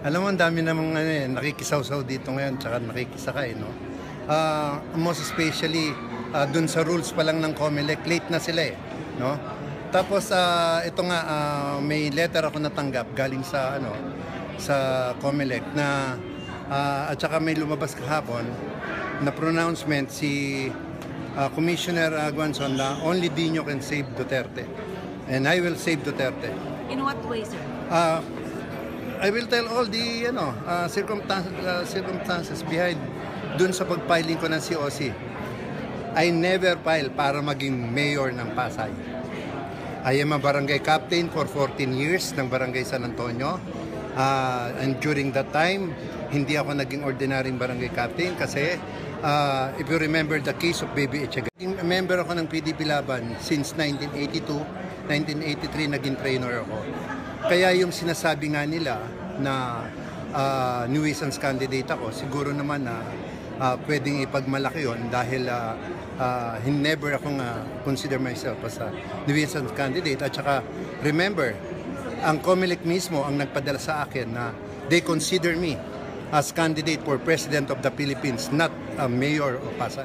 Alam mo, ang dami namang nakikisaw-saw dito ngayon, tsaka nakikisakay, no? Most especially, dun sa rules pa lang ng COMELEC, late na sila no? Tapos, ito nga, may letter ako natanggap galing sa, sa COMELEC na, at saka may lumabas kahapon na pronouncement si Commissioner Aguanzon na only Dino can save Duterte. And I will save Duterte. In what way, sir? I will tell all the circumstances behind dun sa pagpiling ko ng COC. I never file para maging mayor ng Pasay. I am a barangay captain for 14 years ng Barangay San Antonio. And during that time, hindi ako naging ordinaryong barangay captain kasi if you remember the case of Baby Echegaray. Member ako ng PDP Laban since 1982. 1983 naging trainer ako. Kaya yung sinasabi nga nila na nuisance candidate ako, siguro naman na pwedeng ipagmalaki yon dahil never akong consider myself as a nuisance candidate. At saka remember, ang COMELEC mismo ang nagpadala sa akin na they consider me as candidate for President of the Philippines, not a mayor of Pasay.